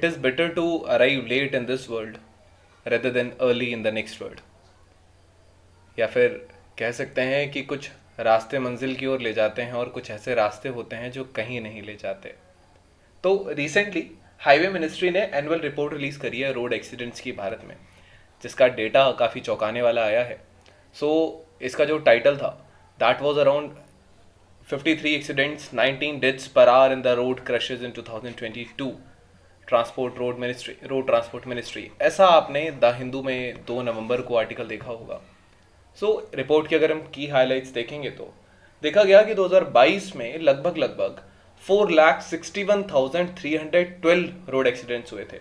is better to arrive late in this world rather than early in the next world. या फिर कह सकते हैं कि कुछ रास्ते मंजिल की ओर ले जाते हैं और कुछ ऐसे रास्ते होते हैं जो कहीं नहीं ले जाते. तो रिसेंटली हाईवे मिनिस्ट्री ने एनुअल रिपोर्ट रिलीज करी है रोड एक्सीडेंट्स की भारत में, जिसका डेटा काफ़ी चौंकाने वाला आया है. इसका जो टाइटल था that was around 53 accidents, 19 deaths per hour in the road crushes in 2022. Road transport ministry, ऐसा आपने द हिंदू में 2 नवंबर को आर्टिकल देखा होगा. रिपोर्ट की अगर हम की हाइलाइट्स देखेंगे तो देखा गया कि 2022 में लगभग 4,61,312 रोड एक्सीडेंट्स हुए थे,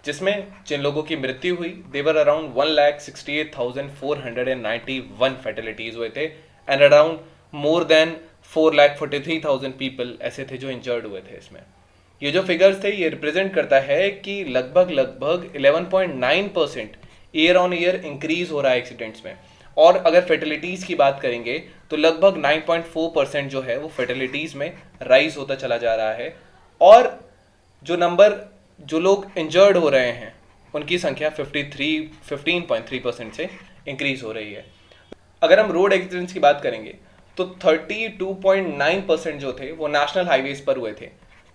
जिसमें जिन लोगों की मृत्यु हुई देवर अराउंड 1,68,491 फैटिलिटीज हुए थे and around more than 4,43,000 people ऐसे थे जो इंजर्ड हुए थे. इसमें ये जो फिगर्स थे ये रिप्रेजेंट करता है कि लगभग 11.9% ईयर ऑन ईयर इंक्रीज हो रहा है एक्सीडेंट्स में. और अगर फैटिलिटीज़ की बात करेंगे तो लगभग 9.4% जो है वो फैटिलिटीज़ में राइज होता चला जा रहा है. और जो लोग इंजर्ड हो रहे हैं उनकी संख्या 15.3% से इंक्रीज हो रही है. अगर हम रोड एक्सीडेंट्स की बात करेंगे तो 32.9% जो थे वो नेशनल हाईवेज पर हुए थे,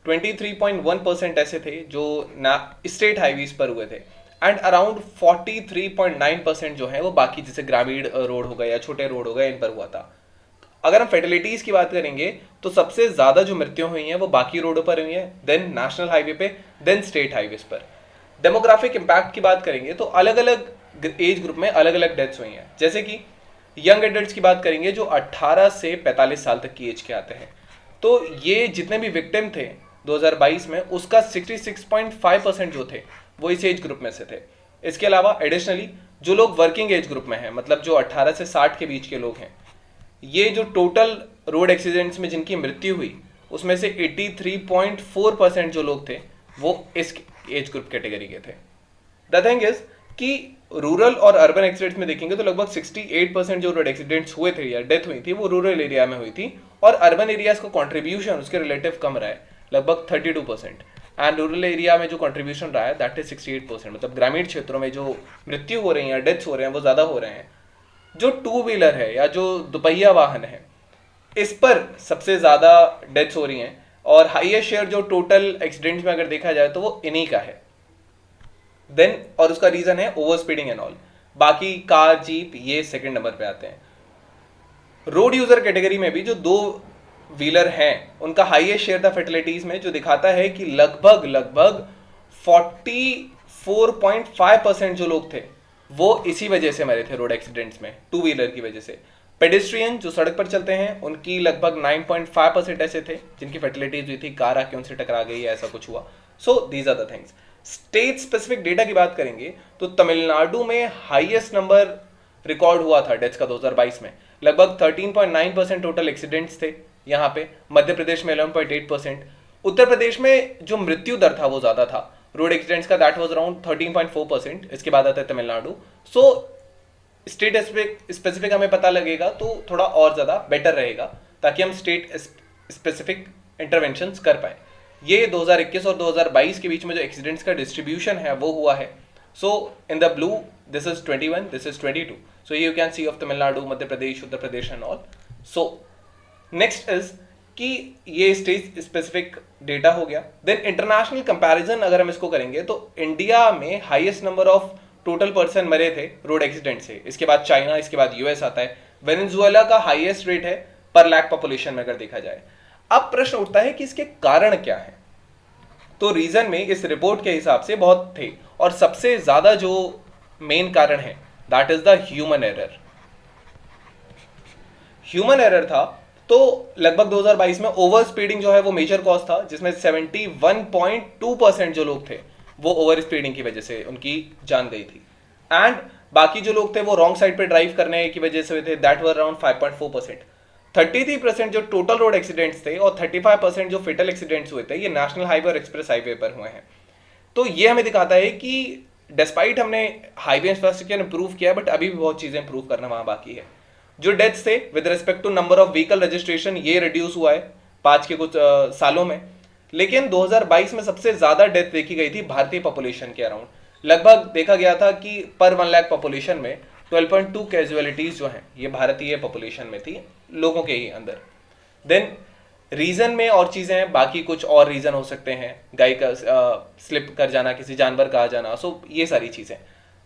23.1% ऐसे थे जो स्टेट हाईवेज पर हुए थे एंड अराउंड 43.9% जो है वो बाकी जैसे ग्रामीण रोड हो गए या छोटे रोड हो गए इन पर हुआ था. अगर हम फैटिलिटीज की बात करेंगे तो सबसे ज्यादा जो मृत्यु हुई हैं वो बाकी रोडों पर हुई हैं, देन नेशनल हाईवे पे, देन स्टेट हाईवेज पर. डेमोग्राफिक इम्पैक्ट की बात करेंगे तो अलग अलग एज ग्रुप में अलग अलग डेथ्स हुई हैं. जैसे कि यंग एडल्ट्स की बात करेंगे जो 18 से 45 साल तक की एज के आते हैं, तो ये जितने भी विक्टिम थे 2022 में उसका 66.5% जो थे वो इस एज ग्रुप में से थे. इसके अलावा एडिशनली जो लोग वर्किंग एज ग्रुप में हैं, मतलब जो 18 से 60 के बीच के लोग हैं, ये जो टोटल रोड एक्सीडेंट्स में जिनकी मृत्यु हुई उसमें से 83.4% जो लोग थे वो इस एज ग्रुप कैटेगरी के थे. द थिंग इज कि रूरल और अर्बन एक्सीडेंट्स में देखेंगे तो लगभग 68% जो रोड एक्सीडेंट्स हुए थे या डेथ हुई थी वो रूरल एरिया में हुई थी और अर्बन एरियाज का कॉन्ट्रीब्यूशन उसके रिलेटिव कम रहा है, लगभग 32%. एंड रूरल एरिया में जो कंट्रीब्यूशन रहा है दैट इज 68%. मतलब ग्रामीण क्षेत्रों में जो मृत्यु हो रही है, डेथ्स हो रहे हैं वो ज़्यादा हो रहे हैं. जो 2 व्हीलर है या जो दुपहिया वाहन है इस पर सबसे ज़्यादा डेथ्स हो रही हैं और हाईएस्ट शेयर जो टोटल एक्सीडेंट्स में अगर देखा जाए तो वो इन्हीं का है. देन और उसका रीज़न है ओवर स्पीडिंग एंड ऑल. बाकी कार, जीप ये सेकंड नंबर पे आते हैं. रोड यूज़र कैटेगरी में भी जो 2 व्हीलर हैं उनका हाईएस्ट शेयर था फैटिलिटीज में, जो दिखाता है कि लगभग 44.5% जो लोग थे वो इसी वजह से मरे थे रोड एक्सीडेंट्स में, 2 व्हीलर की वजह से. पेडिस्ट्रियन जो सड़क पर चलते हैं उनकी लगभग 9.5% ऐसे थे जिनकी फैटिलिटीज हुई थी, कार आके उनसे टकरा गई या ऐसा कुछ हुआ. So these are the things. State specific data की बात करेंगे तो तमिलनाडु में हाईएस्ट नंबर रिकॉर्ड हुआ था डेथ्स का 2022 में, लगभग 13.9% टोटल एक्सीडेंट्स थे यहाँ पे. मध्य प्रदेश में 11.8%. उत्तर प्रदेश में जो मृत्यु दर था वो ज़्यादा था रोड एक्सीडेंट्स का, दैट वाज अराउंड 13.4%. इसके बाद आता है तमिलनाडु. स्टेट स्पेसिफिक हमें पता लगेगा तो थोड़ा और ज़्यादा बेटर रहेगा ताकि हम स्टेट स्पेसिफिक इंटरवेंशंस कर पाएँ. ये 2021 और 2022 के बीच में जो एक्सीडेंट्स का डिस्ट्रीब्यूशन है वो हुआ है. In the blue this is 21, this is 22. So you can C of Tamil Nadu, Madhya Pradesh, Uttar Pradesh and all. Next is कि ये स्टेट स्पेसिफिक डेटा हो गया. देन इंटरनेशनल कंपैरिजन अगर हम इसको करेंगे तो इंडिया में highest number of total person मरे थे रोड एक्सीडेंट से. इसके बाद चाइना, इसके बाद यूएस आता है. वेनेजुएला का हाईएस्ट रेट है पर लाख पॉपुलेशन में अगर देखा जाए. अब प्रश्न उठता है कि इसके कारण क्या है. तो रीजन में इस रिपोर्ट के हिसाब से बहुत थे और सबसे ज्यादा जो मेन कारण है that is the human error. Human error था तो लगभग 2022 में ओवर स्पीडिंग जो है वो मेजर कॉज था, जिसमें 71.2% जो लोग थे वो ओवर स्पीडिंग की वजह से उनकी जान गई थी. एंड बाकी जो लोग थे वो रॉन्ग साइड पे ड्राइव करने की वजह से हुए थे, दैट वर अराउंड 5.4%. 33% जो टोटल रोड एक्सीडेंट्स थे और 35% जो फेटल एक्सीडेंट्स हुए थे ये नेशनल हाईवे और एक्सप्रेस हाईवे पर हुए हैं. तो ये हमें दिखाता है कि डिस्पाइट हमने हाईवे इंफ्रास्ट्रक्चर इंप्रूव किया बट अभी भी बहुत चीज़ें इंप्रूव करना वहाँ बाकी है. जो डेथ्स थे with respect to number of vehicle registration ये रिड्यूस हुआ है 5 के कुछ सालों में. लेकिन 2022 में सबसे ज्यादा डेथ देखी गई थी भारतीय पॉपुलेशन के अराउंड। लगभग देखा गया था कि पर 1 लाख पॉपुलेशन में 12.2 कैजुअलिटीज जो हैं ये भारतीय पॉपुलेशन में थी, लोगों के ही अंदर। देन रीजन में और चीजें हैं, बाकी कुछ और रीजन हो सकते हैं, गाय का स्लिप कर जाना, किसी जानवर का आ जाना, सो ये सारी चीजें।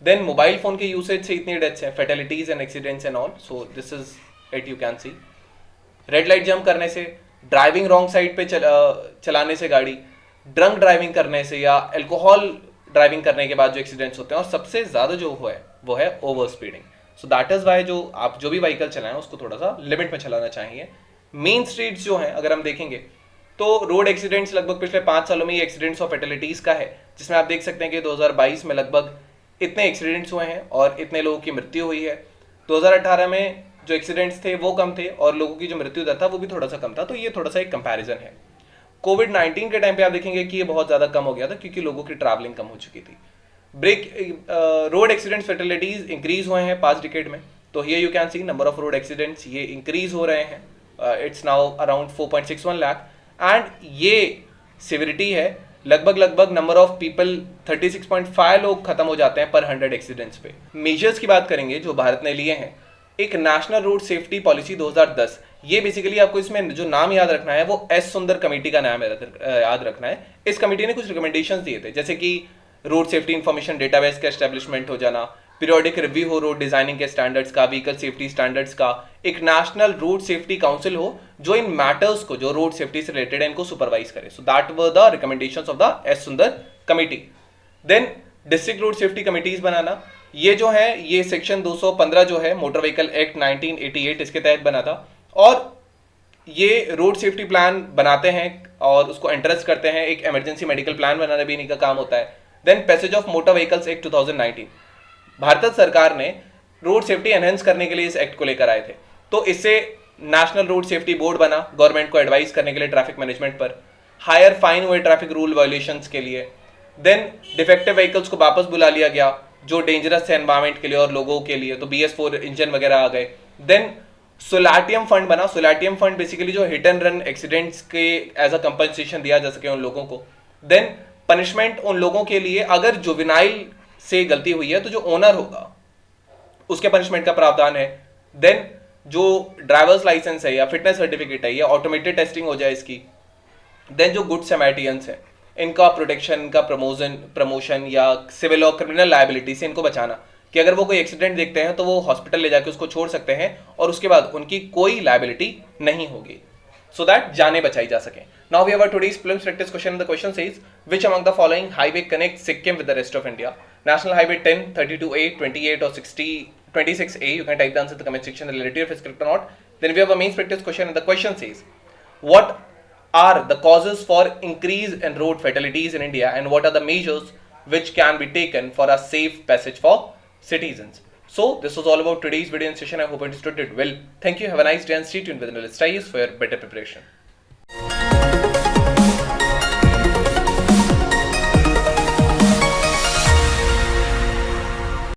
देन मोबाइल फोन के यूसेज से इतनी डेथ्स हैं, fatalities and accidents and all, so this is it, you can see. Red light jump करने से, ड्राइविंग रॉन्ग साइड पे चलाने से गाड़ी, ड्रंक ड्राइविंग करने से या अल्कोहल ड्राइविंग करने के बाद जो एक्सीडेंट्स होते हैं, और सबसे ज्यादा जो वो है over speeding. So that is why जो आप जो भी व्हीकल चलाएं उसको थोड़ा सा लिमिट में चलाना चाहिए। मेन स्ट्रीट्स जो हैं अगर हम देखेंगे तो रोड एक्सीडेंट्स लगभग पिछले 5 सालों में ये एक्सीडेंट्स और फेटेलिटीज का है, जिसमें आप देख सकते हैं कि 2022 में लगभग इतने एक्सीडेंट्स हुए हैं और इतने लोगों की मृत्यु हुई है। 2018 में जो एक्सीडेंट्स थे वो कम थे और लोगों की जो मृत्यु दर था वो भी थोड़ा सा कम था, तो ये थोड़ा सा एक कंपैरिजन है। कोविड-19 के टाइम पे आप देखेंगे कि ये बहुत ज्यादा कम हो गया था क्योंकि लोगों की ट्रैवलिंग कम हो चुकी थी। रोड एक्सीडेंट फेटेलिटीज इंक्रीज हुए हैं पास्ट डिकेड में, तो here you can see number of road accidents ये इंक्रीज हो रहे हैं। It's now around 4.61 lakh and ये सिविरिटी है लगभग नंबर ऑफ पीपल 36.5 लोग खत्म हो जाते हैं पर 100 एक्सीडेंट्स पे। मेजर्स की बात करेंगे जो भारत ने लिए हैं, एक नेशनल रोड सेफ्टी पॉलिसी 2010, ये बेसिकली आपको इसमें जो नाम याद रखना है वो एस सुंदर कमेटी का नाम याद रखना है। इस कमेटी ने कुछ रिकमेंडेशंस दिए थे, जैसे कि रोड सेफ्टी इंफॉर्मेशन डेटाबेस का एस्टेब्लिशमेंट हो जाना, पीरियोडिक रिव्यू हो रोड डिजाइनिंग के स्टैंडर्ड्स का, व्हीकल सेफ्टी स्टैंडर्ड्स का, एक नेशनल रोड सेफ्टी काउंसिल हो जो इन मैटर्स को, जो रोड सेफ्टी से रिलेटेड है, इनको सुपरवाइज करे। So that were the recommendations of the S Sundar committee. Then district road safety committees बनाना, ये जो है ये सेक्शन 215 जो है मोटर व्हीकल एक्ट 1988 इसके तहत बना था, और ये रोड सेफ्टी प्लान बनाते हैं और उसको एंट्रेस करते हैं। एक इमरजेंसी मेडिकल प्लान बनाना भी इन्हीं का काम होता है। Then passage of motor vehicles act 2019, Bharat सरकार ने रोड सेफ्टी एनहेंस करने के लिए इस एक्ट को लेकर आए थे, तो इससे नेशनल रोड सेफ्टी बोर्ड बना गवर्नमेंट को एडवाइस करने के लिए ट्रैफिक मैनेजमेंट पर। हायर फाइन हुए ट्रैफिक रूल वायलेशंस के लिए। देन डिफेक्टिव व्हीकल्स को वापस बुला लिया गया जो डेंजरस है एनवायरमेंट के लिए और लोगों के लिए, तो BS4 इंजन वगैरह आ गए। देन सोलाटियम फंड बना। सोलाटियम फंड बेसिकली जो हिट एंड रन एक्सीडेंट्स के एज अ कंपनसेशन दिया जा सके उन लोगों को। देन पनिशमेंट उन लोगों के लिए अगर जुवेनाइल से गलती हुई है तो जो ओनर होगा उसके पनिशमेंट का प्रावधान है। देन जो ड्राइवर्स लाइसेंस है या फिटनेस सर्टिफिकेट है या ऑटोमेटेड टेस्टिंग हो जाए इसकी। देन जो गुड सैमारिटियंस है इनका प्रोटेक्शन, इनका प्रमोशन या सिविल और क्रिमिनल लायबिलिटी से इनको बचाना, कि अगर वो कोई एक्सीडेंट देखते हैं तो वो हॉस्पिटल ले जाके उसको छोड़ सकते हैं और उसके बाद उनकी कोई लायबिलिटी नहीं होगी, so that जाने बचाई जा सके। Now we have our today's prelims practice question, and the question says which among the following highway connects Sikkim with the rest of India? National Highway 10, 32A, 28 or 26A. You can type the answer in the comment section relative if it's correct or not. Then we have a mains practice question, and the question says what are the causes for increase in road fatalities in India, and what are the measures which can be taken for a safe passage for citizens? So this was all about today's video and session. I hope you understood it well. Thank you. Have a nice day and stay tuned with the Studies for your better preparation.